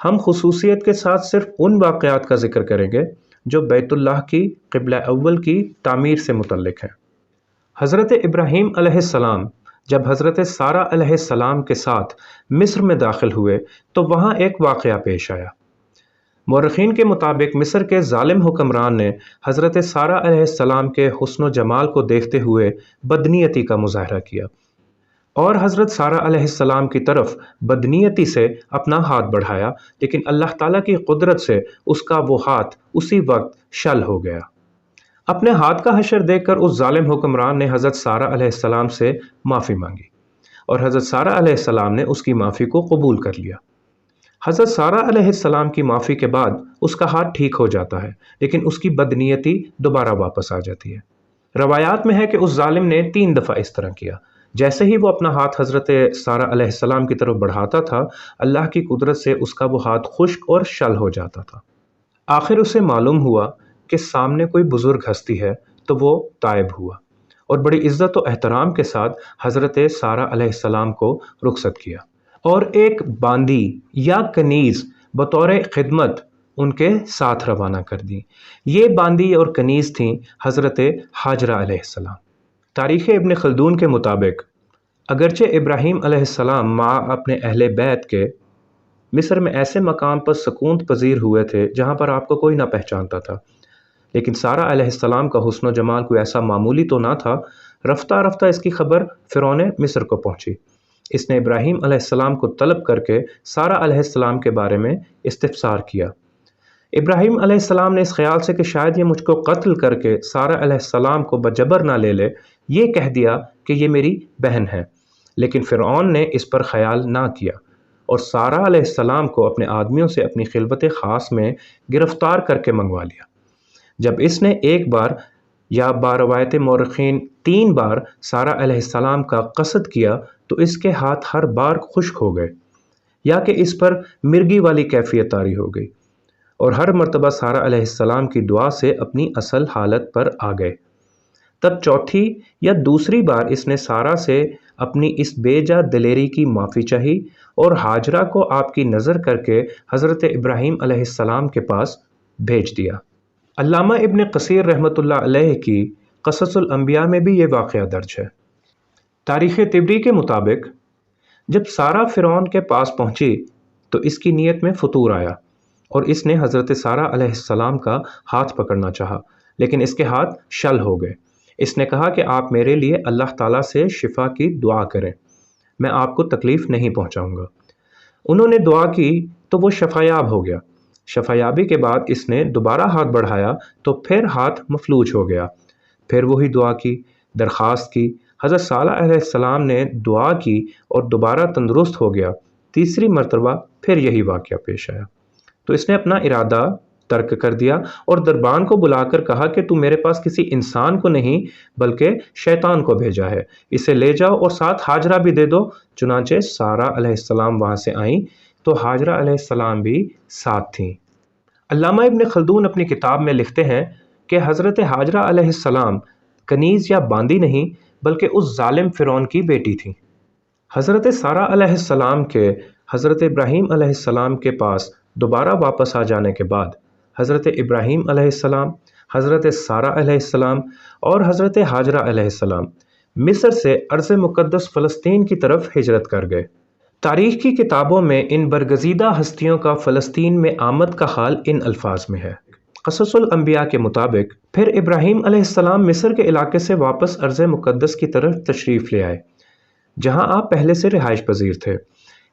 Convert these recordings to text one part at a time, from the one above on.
ہم خصوصیت کے ساتھ صرف ان واقعات کا ذکر کریں گے جو بیت اللہ کی قبلہ اول کی تعمیر سے متعلق ہیں۔ حضرت ابراہیم علیہ السلام جب حضرت سارہ علیہ السلام کے ساتھ مصر میں داخل ہوئے تو وہاں ایک واقعہ پیش آیا۔ مورخین کے مطابق مصر کے ظالم حکمران نے حضرت سارہ علیہ السلام کے حسن و جمال کو دیکھتے ہوئے بدنیتی کا مظاہرہ کیا اور حضرت سارہ علیہ السلام کی طرف بدنیتی سے اپنا ہاتھ بڑھایا، لیکن اللہ تعالیٰ کی قدرت سے اس کا وہ ہاتھ اسی وقت شل ہو گیا۔ اپنے ہاتھ کا حشر دیکھ کر اس ظالم حکمران نے حضرت سارہ علیہ السلام سے معافی مانگی اور حضرت سارہ علیہ السلام نے اس کی معافی کو قبول کر لیا۔ حضرت سارہ علیہ السلام کی معافی کے بعد اس کا ہاتھ ٹھیک ہو جاتا ہے، لیکن اس کی بدنیتی دوبارہ واپس آ جاتی ہے۔ روایات میں ہے کہ اس ظالم نے 3 دفعہ اس طرح کیا۔ جیسے ہی وہ اپنا ہاتھ حضرت سارہ علیہ السلام کی طرف بڑھاتا تھا، اللہ کی قدرت سے اس کا وہ ہاتھ خشک اور شل ہو جاتا تھا۔ آخر اسے معلوم ہوا کہ سامنے کوئی بزرگ ہستی ہے، تو وہ تائب ہوا اور بڑی عزت و احترام کے ساتھ حضرت سارہ علیہ السلام کو رخصت کیا اور ایک باندی یا کنیز بطور خدمت ان کے ساتھ روانہ کر دی۔ یہ باندی اور کنیز تھیں حضرت ہاجرہ علیہ السلام۔ تاریخ ابن خلدون کے مطابق اگرچہ ابراہیم علیہ السلام مع اپنے اہل بیت کے مصر میں ایسے مقام پر سکون پذیر ہوئے تھے جہاں پر آپ کو کوئی نہ پہچانتا تھا، لیکن سارہ علیہ السلام کا حسن و جمال کوئی ایسا معمولی تو نہ تھا۔ رفتہ رفتہ اس کی خبر فرعون مصر کو پہنچی۔ اس نے ابراہیم علیہ السلام کو طلب کر کے سارہ علیہ السلام کے بارے میں استفسار کیا۔ ابراہیم علیہ السلام نے اس خیال سے کہ شاید یہ مجھ کو قتل کر کے سارہ علیہ السلام کو بجبر نہ لے لے، یہ کہہ دیا کہ یہ میری بہن ہے، لیکن فرعون نے اس پر خیال نہ کیا اور سارہ علیہ السلام کو اپنے آدمیوں سے اپنی خلوت خاص میں گرفتار کر کے منگوا لیا۔ جب اس نے ایک بار یا باروایت مورخین 3 بار سارہ علیہ السلام کا قصد کیا تو اس کے ہاتھ ہر بار خشک ہو گئے یا کہ اس پر مرگی والی کیفیت طاری ہو گئی، اور ہر مرتبہ سارہ علیہ السلام کی دعا سے اپنی اصل حالت پر آ گئے۔ تب چوتھی یا دوسری بار اس نے سارہ سے اپنی اس بے جا دلیری کی معافی چاہی اور ہاجرہ کو آپ کی نظر کر کے حضرت ابراہیم علیہ السلام کے پاس بھیج دیا۔ علامہ ابن کثیر رحمۃ اللہ علیہ کی قصص الانبیاء میں بھی یہ واقعہ درج ہے۔ تاریخ طبری کے مطابق جب سارہ فرعون کے پاس پہنچی تو اس کی نیت میں فطور آیا اور اس نے حضرت سارہ علیہ السلام کا ہاتھ پکڑنا چاہا، لیکن اس کے ہاتھ شل ہو گئے۔ اس نے کہا کہ آپ میرے لیے اللہ تعالیٰ سے شفا کی دعا کریں، میں آپ کو تکلیف نہیں پہنچاؤں گا۔ انہوں نے دعا کی تو وہ شفایاب ہو گیا۔ شفایابی کے بعد اس نے دوبارہ ہاتھ بڑھایا تو پھر ہاتھ مفلوج ہو گیا۔ پھر وہی دعا کی، درخواست کی، حضرت صالح علیہ السلام نے دعا کی اور دوبارہ تندرست ہو گیا۔ تیسری مرتبہ پھر یہی واقعہ پیش آیا تو اس نے اپنا ارادہ ترک کر دیا اور دربان کو بلا کر کہا کہ تو میرے پاس کسی انسان کو نہیں بلکہ شیطان کو بھیجا ہے، اسے لے جاؤ اور ساتھ ہاجرہ بھی دے دو۔ چنانچہ سارہ علیہ السلام وہاں سے آئیں تو ہاجرہ علیہ السلام بھی ساتھ تھیں۔ علامہ ابن خلدون اپنی کتاب میں لکھتے ہیں کہ حضرت ہاجرہ علیہ السلام کنیز یا باندی نہیں بلکہ اس ظالم فرعون کی بیٹی تھیں۔ حضرت سارہ علیہ السلام کے حضرت ابراہیم علیہ السلام کے پاس دوبارہ واپس آ جانے کے بعد حضرت ابراہیم علیہ السلام، حضرت سارہ علیہ السلام اور حضرت ہاجرہ علیہ السلام مصر سے ارض مقدس فلسطین کی طرف ہجرت کر گئے۔ تاریخ کی کتابوں میں ان برگزیدہ ہستیوں کا فلسطین میں آمد کا حال ان الفاظ میں ہے۔ قصص الانبیاء کے مطابق پھر ابراہیم علیہ السلام مصر کے علاقے سے واپس ارض مقدس کی طرف تشریف لے آئے جہاں آپ پہلے سے رہائش پذیر تھے۔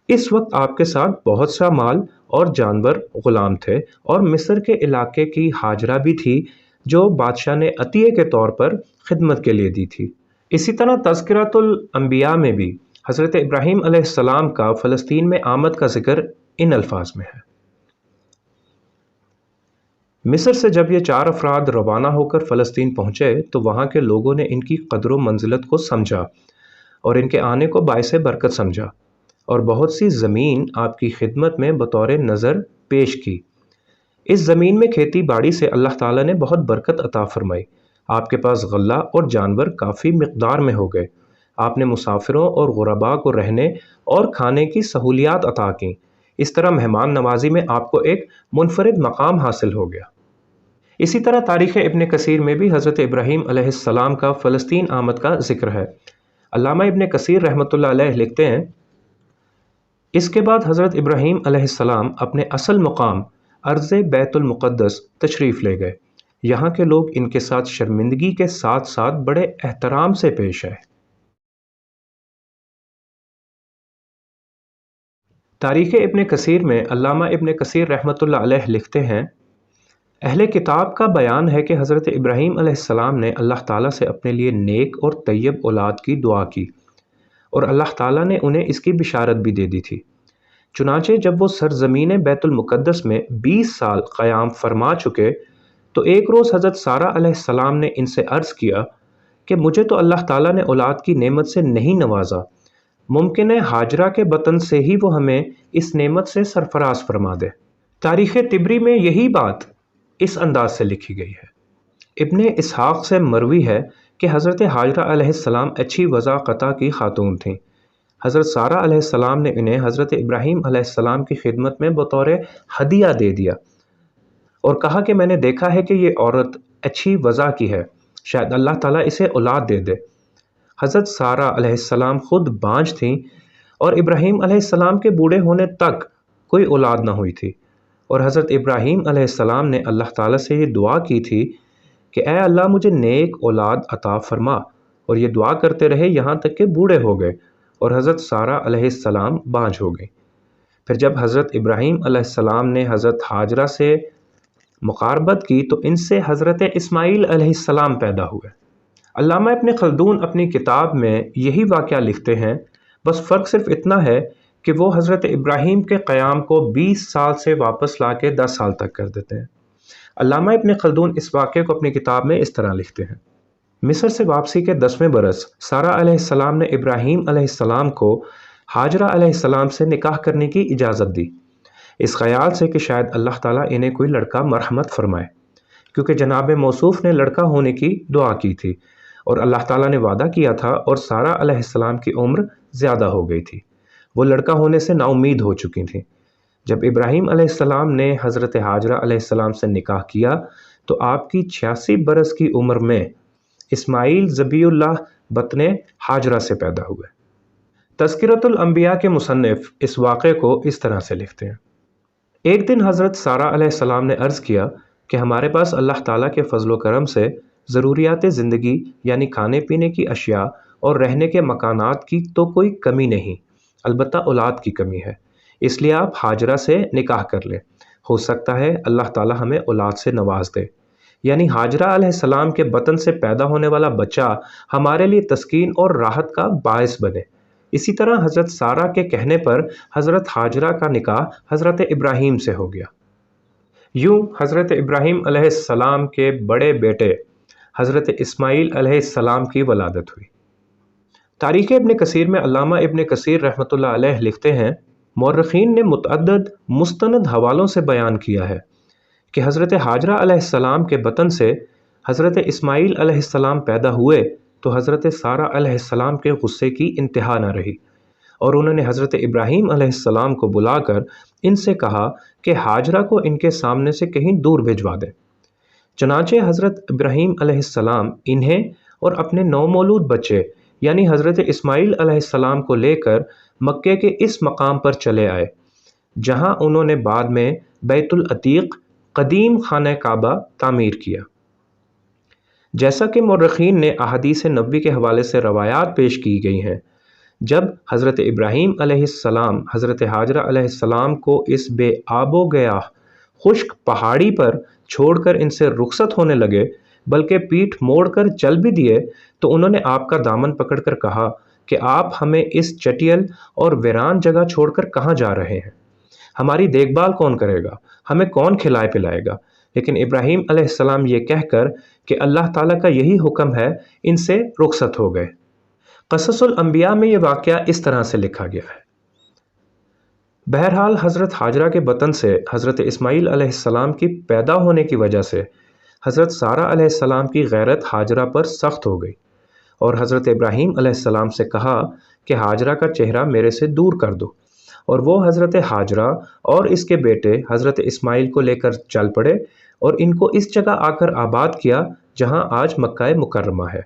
اس وقت آپ کے ساتھ بہت سا مال اور جانور غلام تھے اور مصر کے علاقے کی ہاجرہ بھی تھی جو بادشاہ نے عطیے کے طور پر خدمت کے لیے دی تھی۔ اسی طرح تذکرۃ الانبیاء میں بھی حضرت ابراہیم علیہ السلام کا فلسطین میں آمد کا ذکر ان الفاظ میں ہے۔ مصر سے جب یہ 4 افراد روانہ ہو کر فلسطین پہنچے تو وہاں کے لوگوں نے ان کی قدر و منزلت کو سمجھا اور ان کے آنے کو باعث برکت سمجھا اور بہت سی زمین آپ کی خدمت میں بطور نظر پیش کی۔ اس زمین میں کھیتی باڑی سے اللہ تعالیٰ نے بہت برکت عطا فرمائی۔ آپ کے پاس غلہ اور جانور کافی مقدار میں ہو گئے۔ آپ نے مسافروں اور غرباء کو رہنے اور کھانے کی سہولیات عطا کیں۔ اس طرح مہمان نوازی میں آپ کو ایک منفرد مقام حاصل ہو گیا۔ اسی طرح تاریخ ابن کثیر میں بھی حضرت ابراہیم علیہ السلام کا فلسطین آمد کا ذکر ہے۔ علامہ ابن کثیر رحمۃ اللہ علیہ لکھتے ہیں، اس کے بعد حضرت ابراہیم علیہ السلام اپنے اصل مقام ارض بیت المقدس تشریف لے گئے۔ یہاں کے لوگ ان کے ساتھ شرمندگی کے ساتھ ساتھ بڑے احترام سے پیش آئے۔ تاریخ ابن کثیر میں علامہ ابن کثیر رحمۃ اللہ علیہ لکھتے ہیں، اہل کتاب کا بیان ہے کہ حضرت ابراہیم علیہ السلام نے اللہ تعالیٰ سے اپنے لیے نیک اور طیب اولاد کی دعا کی، اور اللہ تعالیٰ نے انہیں اس کی بشارت بھی دے دی تھی۔ چنانچہ جب وہ سرزمین بیت المقدس میں 20 سال قیام فرما چکے تو ایک روز حضرت سارہ علیہ السلام نے ان سے عرض کیا کہ مجھے تو اللہ تعالیٰ نے اولاد کی نعمت سے نہیں نوازا، ممکن ہے ہاجرہ کے بطن سے ہی وہ ہمیں اس نعمت سے سرفراز فرما دے۔ تاریخ طبری میں یہی بات اس انداز سے لکھی گئی ہے۔ ابن اسحاق سے مروی ہے کہ حضرت ہاجرہ علیہ السلام اچھی وضاقتہ کی خاتون تھیں۔ حضرت سارہ علیہ السلام نے انہیں حضرت ابراہیم علیہ السلام کی خدمت میں بطور ہدیہ دے دیا اور کہا کہ میں نے دیکھا ہے کہ یہ عورت اچھی وضع کی ہے، شاید اللہ تعالیٰ اسے اولاد دے دے۔ حضرت سارہ علیہ السلام خود بانجھ تھیں اور ابراہیم علیہ السلام کے بوڑھے ہونے تک کوئی اولاد نہ ہوئی تھی، اور حضرت ابراہیم علیہ السلام نے اللہ تعالیٰ سے یہ دعا کی تھی کہ اے اللہ مجھے نیک اولاد عطا فرما، اور یہ دعا کرتے رہے یہاں تک کہ بوڑھے ہو گئے اور حضرت سارہ علیہ السلام بانجھ ہو گئی۔ پھر جب حضرت ابراہیم علیہ السلام نے حضرت ہاجرہ سے مقاربت کی تو ان سے حضرت اسماعیل علیہ السلام پیدا ہوئے۔ علامہ ابن خلدون اپنی کتاب میں یہی واقعہ لکھتے ہیں، بس فرق صرف اتنا ہے کہ وہ حضرت ابراہیم کے قیام کو 20 سال سے واپس لا کے 10 سال تک کر دیتے ہیں۔ علامہ ابن خلدون اس واقعے کو اپنی کتاب میں اس طرح لکھتے ہیں، مصر سے واپسی کے 10ویں برس سارہ علیہ السلام نے ابراہیم علیہ السلام کو ہاجرہ علیہ السلام سے نکاح کرنے کی اجازت دی، اس خیال سے کہ شاید اللہ تعالیٰ انہیں کوئی لڑکا مرحمت فرمائے، کیونکہ جناب موصوف نے لڑکا ہونے کی دعا کی تھی اور اللہ تعالیٰ نے وعدہ کیا تھا، اور سارہ علیہ السلام کی عمر زیادہ ہو گئی تھی، وہ لڑکا ہونے سے نا امید ہو چکی تھیں۔ جب ابراہیم علیہ السلام نے حضرت ہاجرہ علیہ السلام سے نکاح کیا تو آپ کی 86 برس کی عمر میں اسماعیل ذبی اللہ بطن ہاجرہ سے پیدا ہوئے۔ تذکرۃ الانبیاء کے مصنف اس واقعے کو اس طرح سے لکھتے ہیں، ایک دن حضرت سارہ علیہ السلام نے عرض کیا کہ ہمارے پاس اللہ تعالیٰ کے فضل و کرم سے ضروریات زندگی یعنی کھانے پینے کی اشیاء اور رہنے کے مکانات کی تو کوئی کمی نہیں، البتہ اولاد کی کمی ہے، اس لیے آپ ہاجرہ سے نکاح کر لیں، ہو سکتا ہے اللہ تعالیٰ ہمیں اولاد سے نواز دے، یعنی ہاجرہ علیہ السلام کے بطن سے پیدا ہونے والا بچہ ہمارے لیے تسکین اور راحت کا باعث بنے۔ اسی طرح حضرت سارہ کے کہنے پر حضرت ہاجرہ کا نکاح حضرت ابراہیم سے ہو گیا۔ یوں حضرت ابراہیم علیہ السلام کے بڑے بیٹے حضرت اسماعیل علیہ السلام کی ولادت ہوئی۔ تاریخ ابن کثیر میں علامہ ابن کثیر رحمۃ اللہ علیہ لکھتے ہیں، مورخین نے متعدد مستند حوالوں سے بیان کیا ہے کہ حضرت ہاجرہ علیہ السلام کے بطن سے حضرت اسماعیل علیہ السلام پیدا ہوئے تو حضرت سارہ علیہ السلام کے غصے کی انتہا نہ رہی، اور انہوں نے حضرت ابراہیم علیہ السلام کو بلا کر ان سے کہا کہ ہاجرہ کو ان کے سامنے سے کہیں دور بھجوا دیں۔ چنانچہ حضرت ابراہیم علیہ السلام انہیں اور اپنے نومولود بچے یعنی حضرت اسماعیل علیہ السلام کو لے کر مکے کے اس مقام پر چلے آئے جہاں انہوں نے بعد میں بیت العتیق قدیم خانہ کعبہ تعمیر کیا۔ جیسا کہ مورخین نے احادیث نبوی کے حوالے سے روایات پیش کی گئی ہیں، جب حضرت ابراہیم علیہ السلام حضرت ہاجرہ علیہ السلام کو اس بے آب و گیاہ خشک پہاڑی پر چھوڑ کر ان سے رخصت ہونے لگے، بلکہ پیٹھ موڑ کر چل بھی دیے، تو انہوں نے آپ کا دامن پکڑ کر کہا کہ آپ ہمیں اس چٹیل اور ویران جگہ چھوڑ کر کہاں جا رہے ہیں؟ ہماری دیکھ بھال کون کرے گا؟ ہمیں کون کھلائے پلائے گا؟ لیکن ابراہیم علیہ السلام یہ کہہ کر کہ اللہ تعالیٰ کا یہی حکم ہے ان سے رخصت ہو گئے۔ قصص الانبیاء میں یہ واقعہ اس طرح سے لکھا گیا ہے۔ بہرحال حضرت ہاجرہ کے بطن سے حضرت اسماعیل علیہ السلام کی پیدا ہونے کی وجہ سے حضرت سارہ علیہ السلام کی غیرت ہاجرہ پر سخت ہو گئی، اور حضرت ابراہیم علیہ السلام سے کہا کہ ہاجرہ کا چہرہ میرے سے دور کر دو، اور وہ حضرت حاجرہ اور اس کے بیٹے حضرت اسماعیل کو لے کر چل پڑے اور ان کو اس جگہ آ کر آباد کیا جہاں آج مکہ مکرمہ ہے۔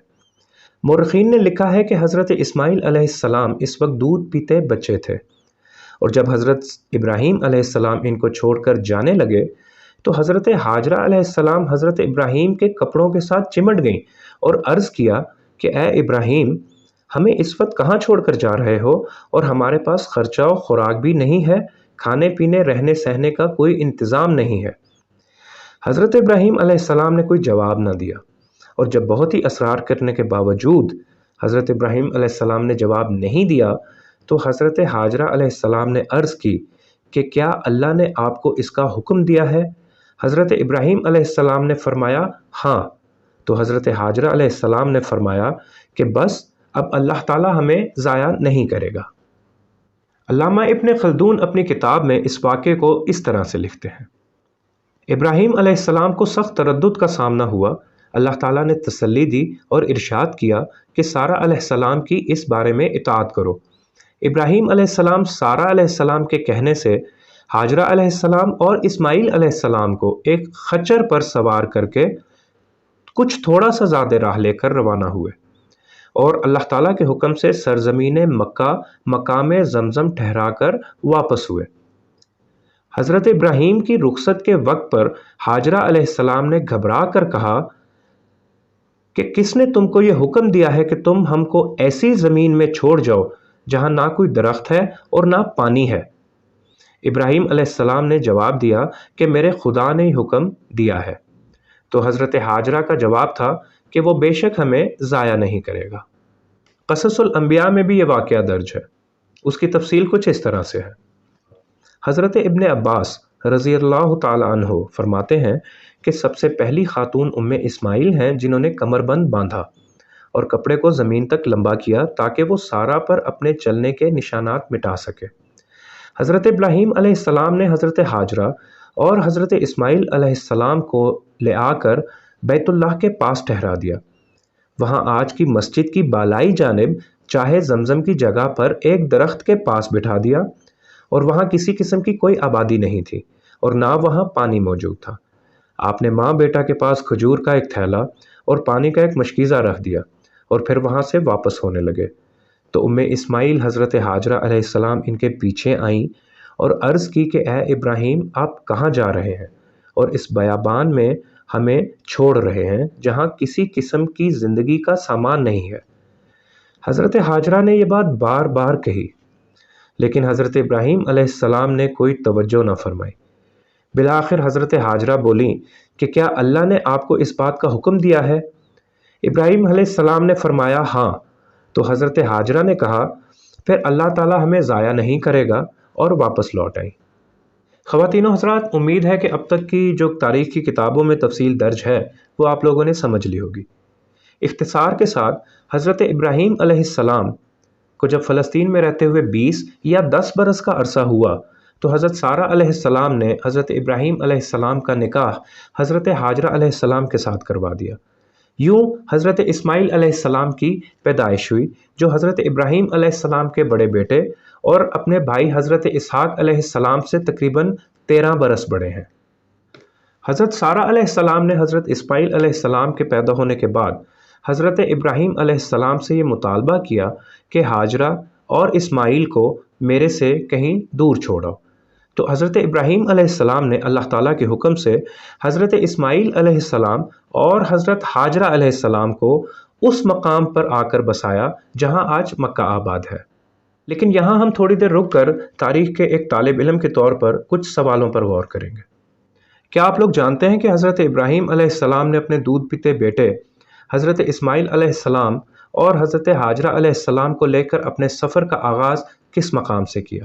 مورخین نے لکھا ہے کہ حضرت اسماعیل علیہ السلام اس وقت دودھ پیتے بچے تھے، اور جب حضرت ابراہیم علیہ السلام ان کو چھوڑ کر جانے لگے تو حضرت حاجرہ علیہ السلام حضرت ابراہیم کے کپڑوں کے ساتھ چمٹ گئیں اور عرض کیا کہ اے ابراہیم، ہمیں اس وقت کہاں چھوڑ کر جا رہے ہو، اور ہمارے پاس خرچہ و خوراک بھی نہیں ہے، کھانے پینے رہنے سہنے کا کوئی انتظام نہیں ہے۔ حضرت ابراہیم علیہ السلام نے کوئی جواب نہ دیا، اور جب بہت ہی اصرار کرنے کے باوجود حضرت ابراہیم علیہ السلام نے جواب نہیں دیا تو حضرت حاجرہ علیہ السلام نے عرض کی کہ کیا اللہ نے آپ کو اس کا حکم دیا ہے؟ حضرت ابراہیم علیہ السلام نے فرمایا ہاں۔ تو حضرت حاجرہ علیہ السلام نے فرمایا کہ بس اب اللہ تعالی ہمیں ضائع نہیں کرے گا۔ علامہ ابن خلدون اپنی کتاب میں اس واقعے کو اس طرح سے لکھتے ہیں: ابراہیم علیہ السلام کو سخت تردد کا سامنا ہوا۔ اللہ تعالیٰ نے تسلی دی اور ارشاد کیا کہ سارہ علیہ السلام کی اس بارے میں اطاعت کرو۔ ابراہیم علیہ السلام سارہ علیہ السلام کے کہنے سے حاجرہ علیہ السلام اور اسماعیل علیہ السلام کو ایک خچر پر سوار کر کے کچھ تھوڑا سا زیادہ راہ لے کر روانہ ہوئے، اور اللہ تعالیٰ کے حکم سے سرزمین مکہ مقام زمزم ٹھہرا کر واپس ہوئے۔ حضرت ابراہیم کی رخصت کے وقت پر حاجرہ علیہ السلام نے گھبرا کر کہا کہ کس نے تم کو یہ حکم دیا ہے کہ تم ہم کو ایسی زمین میں چھوڑ جاؤ جہاں نہ کوئی درخت ہے اور نہ پانی ہے؟ ابراہیم علیہ السلام نے جواب دیا کہ میرے خدا نے حکم دیا ہے۔ تو حضرت حاجرہ کا جواب تھا کہ وہ بے شک ہمیں ضائع نہیں کرے گا۔ قصص الانبیاء میں بھی یہ واقعہ درج ہے۔ اس کی تفصیل کچھ اس طرح سے ہے۔ حضرت ابن عباس رضی اللہ تعالی عنہ فرماتے ہیں کہ سب سے پہلی خاتون اسماعیل ہیں جنہوں نے کمر بند باندھا اور کپڑے کو زمین تک لمبا کیا تاکہ وہ سارہ پر اپنے چلنے کے نشانات مٹا سکے۔ حضرت ابراہیم علیہ السلام نے حضرت حاجرہ اور حضرت اسماعیل علیہ السلام کو لے آ کر بیت اللہ کے پاس ٹھہرا دیا۔ وہاں آج کی مسجد کی بالائی جانب چاہے زمزم کی جگہ پر ایک درخت کے پاس بٹھا دیا، اور وہاں کسی قسم کی کوئی آبادی نہیں تھی اور نہ وہاں پانی موجود تھا۔ آپ نے ماں بیٹا کے پاس کھجور کا ایک تھیلا اور پانی کا ایک مشکیزہ رکھ دیا اور پھر وہاں سے واپس ہونے لگے۔ تو اسماعیل حضرت حاجرہ علیہ السلام ان کے پیچھے آئیں اور عرض کی کہ اے ابراہیم، آپ کہاں جا رہے ہیں اور اس بیابان میں ہمیں چھوڑ رہے ہیں جہاں کسی قسم کی زندگی کا سامان نہیں ہے؟ حضرت حاجرہ نے یہ بات بار بار کہی، لیکن حضرت ابراہیم علیہ السلام نے کوئی توجہ نہ فرمائی۔ بالآخر حضرت حاجرہ بولیں کہ کیا اللہ نے آپ کو اس بات کا حکم دیا ہے؟ ابراہیم علیہ السلام نے فرمایا ہاں۔ تو حضرت حاجرہ نے کہا پھر اللہ تعالیٰ ہمیں ضائع نہیں کرے گا، اور واپس لوٹ آئیں۔ خواتین و حضرات، امید ہے کہ اب تک کی جو تاریخ کی کتابوں میں تفصیل درج ہے وہ آپ لوگوں نے سمجھ لی ہوگی۔ اختصار کے ساتھ حضرت ابراہیم علیہ السلام کو جب فلسطین میں رہتے ہوئے 20 یا 10 برس کا عرصہ ہوا تو حضرت سارہ علیہ السلام نے حضرت ابراہیم علیہ السلام کا نکاح حضرت حاجرہ علیہ السلام کے ساتھ کروا دیا۔ یوں حضرت اسماعیل علیہ السلام کی پیدائش ہوئی، جو حضرت ابراہیم علیہ السلام کے بڑے بیٹے اور اپنے بھائی حضرت اسحاق علیہ السلام سے تقریباً 13 برس بڑے ہیں۔ حضرت سارہ علیہ السلام نے حضرت اسماعیل علیہ السلام کے پیدا ہونے کے بعد حضرت ابراہیم علیہ السلام سے یہ مطالبہ کیا کہ حاجرہ اور اسماعیل کو میرے سے کہیں دور چھوڑو۔ تو حضرت ابراہیم علیہ السلام نے اللہ تعالیٰ کے حکم سے حضرت اسماعیل علیہ السلام اور حضرت حاجرہ علیہ السلام کو اس مقام پر آ کر بسایا جہاں آج مکہ آباد ہے۔ لیکن یہاں ہم تھوڑی دیر رک کر تاریخ کے ایک طالب علم کے طور پر کچھ سوالوں پر غور کریں گے۔ کیا آپ لوگ جانتے ہیں کہ حضرت ابراہیم علیہ السلام نے اپنے دودھ پیتے بیٹے حضرت اسماعیل علیہ السلام اور حضرت حاجرہ علیہ السلام کو لے کر اپنے سفر کا آغاز کس مقام سے کیا؟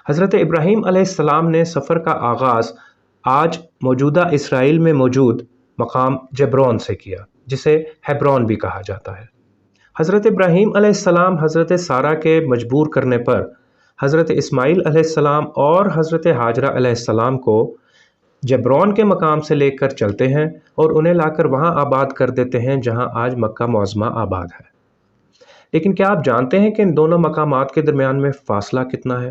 حضرت ابراہیم علیہ السلام نے سفر کا آغاز آج موجودہ اسرائیل میں موجود مقام جبرون سے کیا، جسے ہیبرون بھی کہا جاتا ہے۔ حضرت ابراہیم علیہ السلام حضرت سارہ کے مجبور کرنے پر حضرت اسماعیل علیہ السلام اور حضرت حاجرہ علیہ السلام کو جبرون کے مقام سے لے کر چلتے ہیں اور انہیں لا کر وہاں آباد کر دیتے ہیں جہاں آج مکہ معظمہ آباد ہے۔ لیکن کیا آپ جانتے ہیں کہ ان دونوں مقامات کے درمیان میں فاصلہ کتنا ہے؟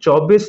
24